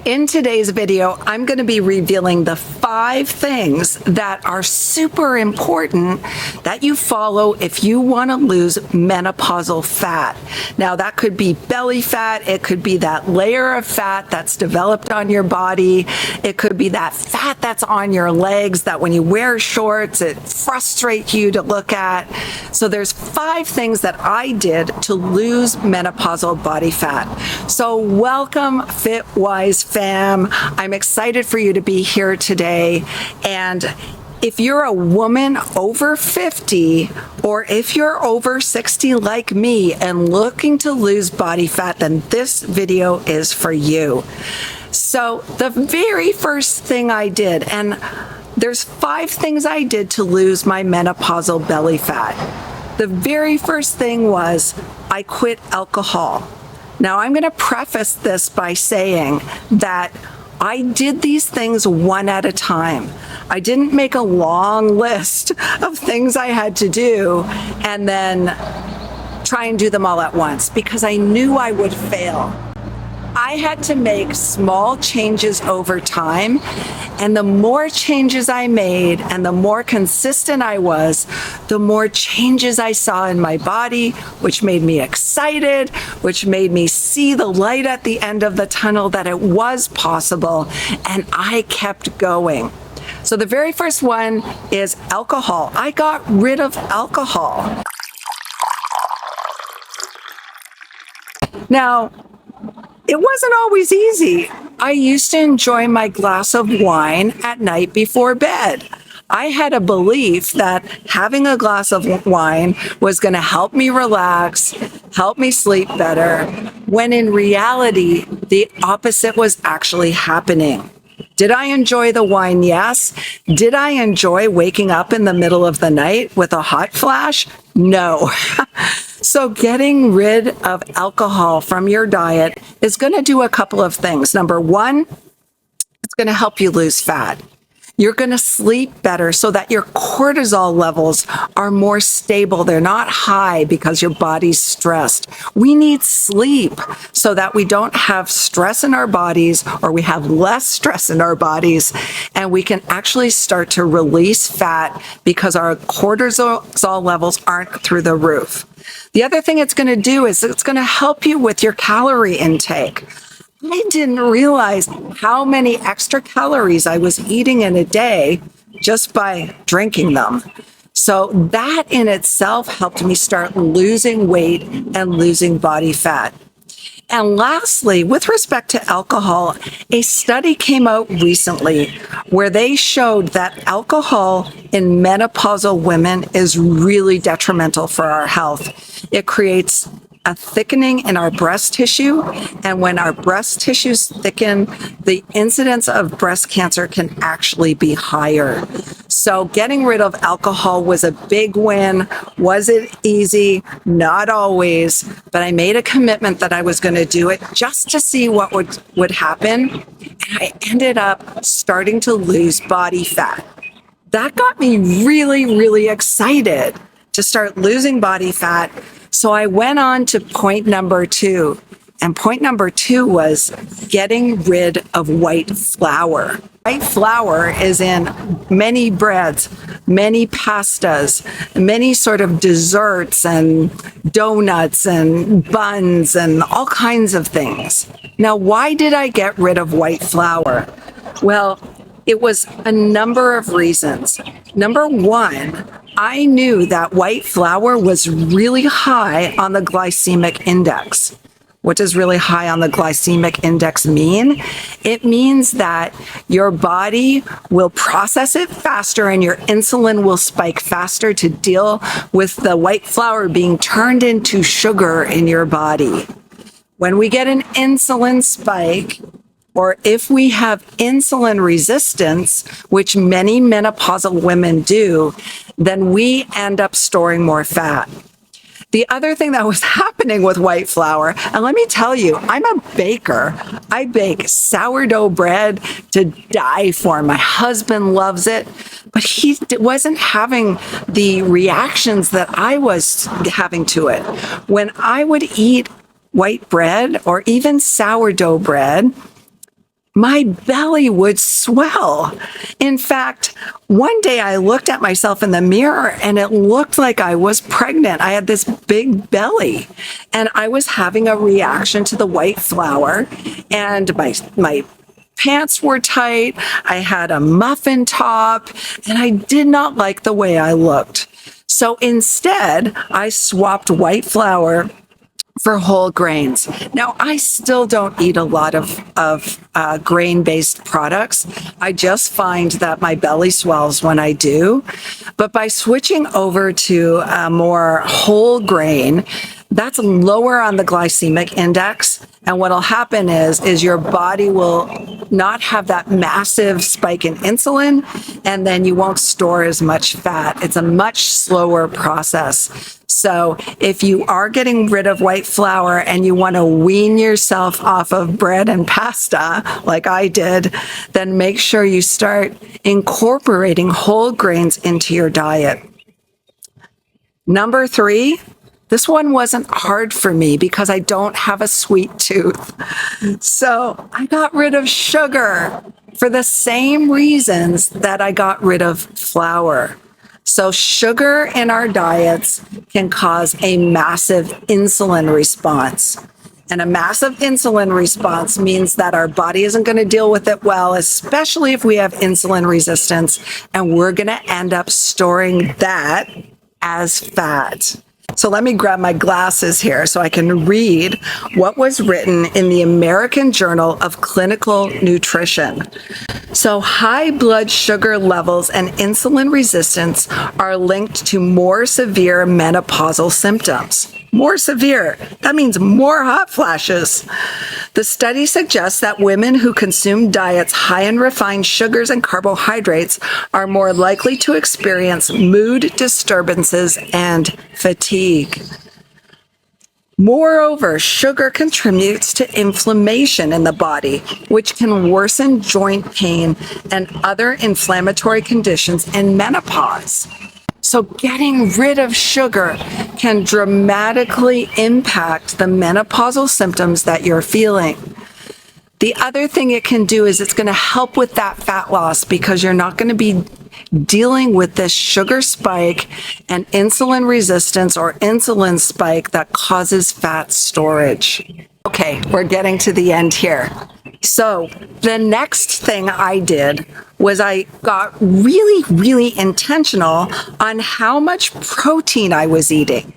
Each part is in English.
In today's video, I'm going to be revealing the 5 things that are super important that you follow if you want to lose menopausal fat. Now, that could be belly fat. It could be that layer of fat that's developed on your body. It could be that fat that's on your legs that when you wear shorts, it frustrates you to look at. So there's 5 things that I did to lose menopausal body fat. So welcome, FitWise fam. I'm excited for you to be here today. And if you're a woman over 50 or if you're over 60 like me and looking to lose body fat, then this video is for you. So the very first thing I did, and there's 5 things I did to lose my menopausal belly fat. The very first thing was I quit alcohol. Now, I'm going to preface this by saying that I did these things one at a time. I didn't make a long list of things I had to do and then try and do them all at once because I knew I would fail. I had to make small changes over time, and the more changes I made and the more consistent I was, the more changes I saw in my body, which made me excited, which made me see the light at the end of the tunnel that it was possible, and I kept going. So the very first one is alcohol. I got rid of alcohol. Now, it wasn't always easy. I used to enjoy my glass of wine at night before bed. I had a belief that having a glass of wine was going to help me relax, help me sleep better, when in reality, the opposite was actually happening. Did I enjoy the wine? Yes. Did I enjoy waking up in the middle of the night with a hot flash? No. So getting rid of alcohol from your diet is going to do a couple of things. Number one, it's going to help you lose fat. You're going to sleep better so that your cortisol levels are more stable. They're not high because your body's stressed. We need sleep so that we don't have stress in our bodies, or we have less stress in our bodies, and we can actually start to release fat because our cortisol levels aren't through the roof. The other thing it's going to do is it's going to help you with your calorie intake. I didn't realize how many extra calories I was eating in a day just by drinking them. So that in itself helped me start losing weight and losing body fat. And lastly, with respect to alcohol, a study came out recently where they showed that alcohol in menopausal women is really detrimental for our health. It creates a thickening in our breast tissue, and when our breast tissues thicken, the incidence of breast cancer can actually be higher. So getting rid of alcohol was a big win. Was it easy? Not always, but I made a commitment that I was going to do it just to see what would happen, and I ended up starting to lose body fat. That got me really, really excited to start losing body fat. So I went on to point number 2. And point number 2 was getting rid of white flour. White flour is in many breads, many pastas, many sort of desserts and donuts and buns and all kinds of things. Now, why did I get rid of white flour? Well, it was a number of reasons. Number 1, I knew that white flour was really high on the glycemic index. What does really high on the glycemic index mean? It means that your body will process it faster and your insulin will spike faster to deal with the white flour being turned into sugar in your body. When we get an insulin spike, or if we have insulin resistance, which many menopausal women do, then we end up storing more fat. The other thing that was happening with white flour, and let me tell you, I'm a baker. I bake sourdough bread to die for. My husband loves it, but he wasn't having the reactions that I was having to it. When I would eat white bread or even sourdough bread, my belly would swell. In fact, one day I looked at myself in the mirror and it looked like I was pregnant. I had this big belly and I was having a reaction to the white flour, and my pants were tight. I had a muffin top and I did not like the way I looked. So instead, I swapped white flour for whole grains. Now, I still don't eat a lot of grain-based products. I just find that my belly swells when I do. But by switching over to a more whole grain, that's lower on the glycemic index. And what'll happen is your body will not have that massive spike in insulin, and then you won't store as much fat. It's a much slower process. So if you are getting rid of white flour and you want to wean yourself off of bread and pasta, like I did, then make sure you start incorporating whole grains into your diet. Number 3, this one wasn't hard for me because I don't have a sweet tooth. So I got rid of sugar for the same reasons that I got rid of flour. So sugar in our diets can cause a massive insulin response. And a massive insulin response means that our body isn't going to deal with it well, especially if we have insulin resistance, and we're going to end up storing that as fat. So let me grab my glasses here so I can read what was written in the American Journal of Clinical Nutrition. So high blood sugar levels and insulin resistance are linked to more severe menopausal symptoms. More severe. That means more hot flashes. The study suggests that women who consume diets high in refined sugars and carbohydrates are more likely to experience mood disturbances and fatigue. Moreover, sugar contributes to inflammation in the body, which can worsen joint pain and other inflammatory conditions in menopause. So getting rid of sugar can dramatically impact the menopausal symptoms that you're feeling. The other thing it can do is it's going to help with that fat loss because you're not going to be dealing with this sugar spike and insulin resistance or insulin spike that causes fat storage. Okay, we're getting to the end here. So the next thing I did was I got really intentional on how much protein I was eating.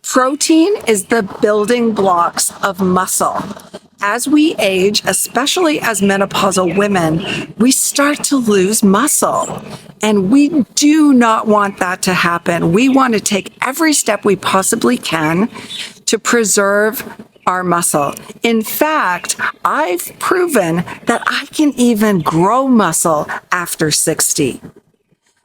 Protein is the building blocks of muscle. As we age, especially as menopausal women, we start to lose muscle. And we do not want that to happen. We want to take every step we possibly can to preserve our muscle. In fact, I've proven that I can even grow muscle after 60.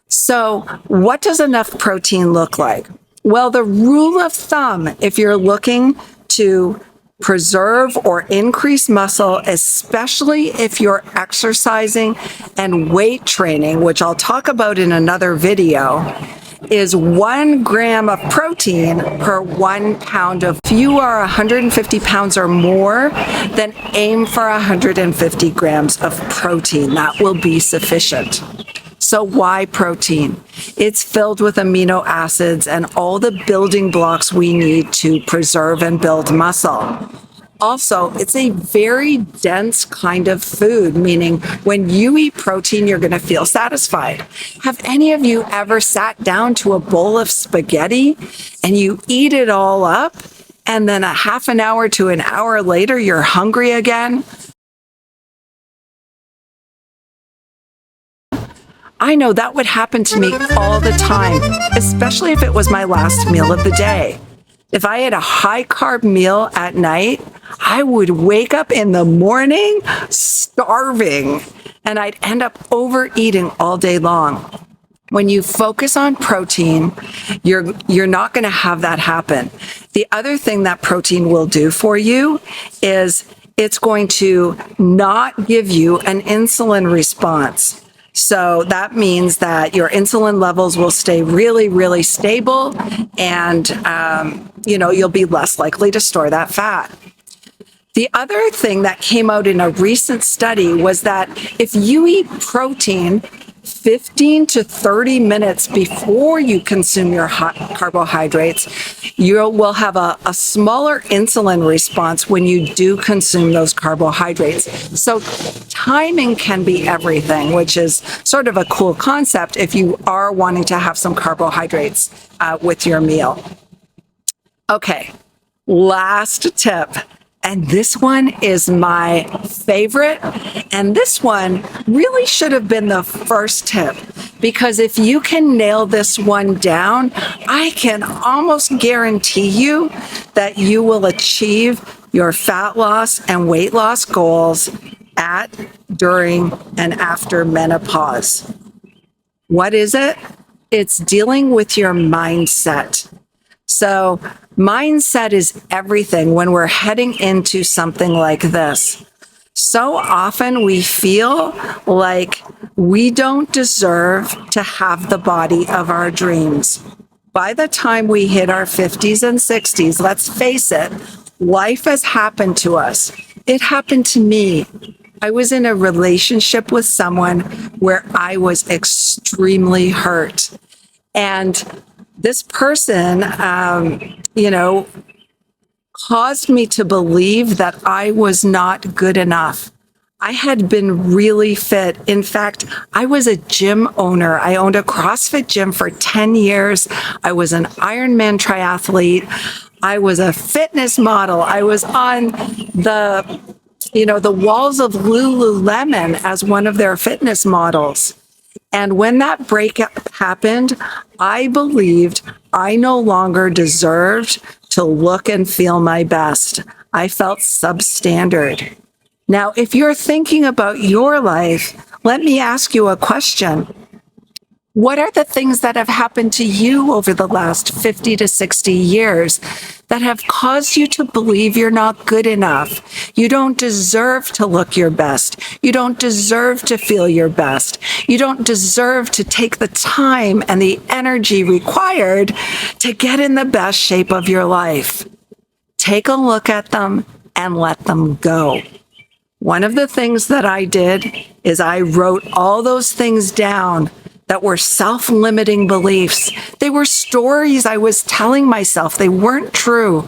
So what does enough protein look like? Well, the rule of thumb, if you're looking to preserve or increase muscle, especially if you're exercising and weight training, which I'll talk about in another video, is 1 gram of protein per 1 pound of. If you are 150 pounds or more, then aim for 150 grams of protein. That will be sufficient. So why protein? It's filled with amino acids and all the building blocks we need to preserve and build muscle. Also, it's a very dense kind of food, meaning when you eat protein, you're going to feel satisfied. Have any of you ever sat down to a bowl of spaghetti and you eat it all up, and then a half an hour to an hour later, you're hungry again? I know that would happen to me all the time, especially if it was my last meal of the day. If I had a high carb meal at night, I would wake up in the morning starving, and I'd end up overeating all day long. When you focus on protein, you're not going to have that happen. The other thing that protein will do for you is it's going to not give you an insulin response. So that means that your insulin levels will stay really stable, and you'll be less likely to store that fat. The other thing that came out in a recent study was that if you eat protein 15 to 30 minutes before you consume your carbohydrates, you will have a smaller insulin response when you do consume those carbohydrates. So timing can be everything, which is sort of a cool concept if you are wanting to have some carbohydrates with your meal. Okay, last tip. And this one is my favorite. And this one really should have been the first tip, because if you can nail this one down, I can almost guarantee you that you will achieve your fat loss and weight loss goals at, during, and after menopause. What is it? It's dealing with your mindset. So mindset is everything when we're heading into something like this. So often we feel like we don't deserve to have the body of our dreams. By the time we hit our 50s and 60s, let's face it, life has happened to us. It happened to me. I was in a relationship with someone where I was extremely hurt. And this person, caused me to believe that I was not good enough. I had been really fit. In fact, I was a gym owner. I owned a CrossFit gym for 10 years. I was an Ironman triathlete. I was a fitness model. I was on the walls of Lululemon as one of their fitness models. And when that breakup happened, I believed I no longer deserved to look and feel my best. I felt substandard. Now, if you're thinking about your life, let me ask you a question. What are the things that have happened to you over the last 50 to 60 years that have caused you to believe you're not good enough? You don't deserve to look your best. You don't deserve to feel your best. You don't deserve to take the time and the energy required to get in the best shape of your life. Take a look at them and let them go. One of the things that I did is I wrote all those things down that were self-limiting beliefs. They were stories I was telling myself. They weren't true.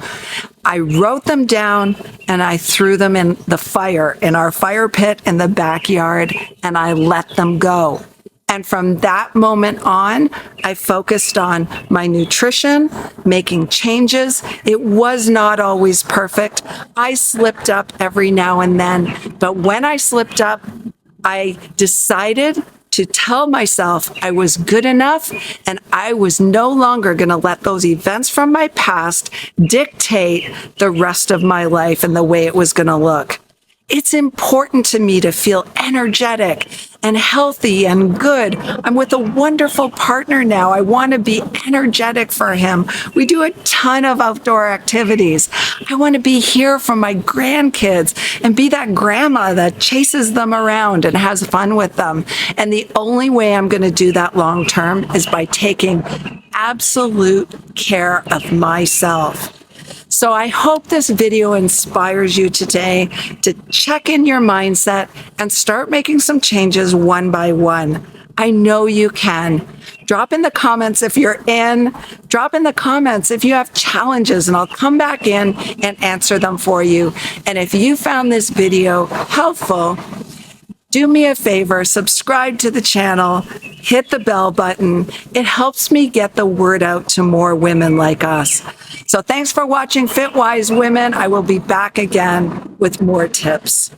I wrote them down and I threw them in the fire, in our fire pit in the backyard, and I let them go. And from that moment on, I focused on my nutrition, making changes. It was not always perfect. I slipped up every now and then. But when I slipped up, I decided to tell myself I was good enough and I was no longer going to let those events from my past dictate the rest of my life and the way it was going to look. It's important to me to feel energetic and healthy and good. I'm with a wonderful partner now. I want to be energetic for him. We do a ton of outdoor activities. I want to be here for my grandkids and be that grandma that chases them around and has fun with them. And the only way I'm going to do that long term is by taking absolute care of myself. So I hope this video inspires you today to check in your mindset and start making some changes one by one. I know you can. Drop in the comments if you're in. Drop in the comments if you have challenges, and I'll come back in and answer them for you. And if you found this video helpful, do me a favor, subscribe to the channel, hit the bell button. It helps me get the word out to more women like us. So thanks for watching FitWise Women. I will be back again with more tips.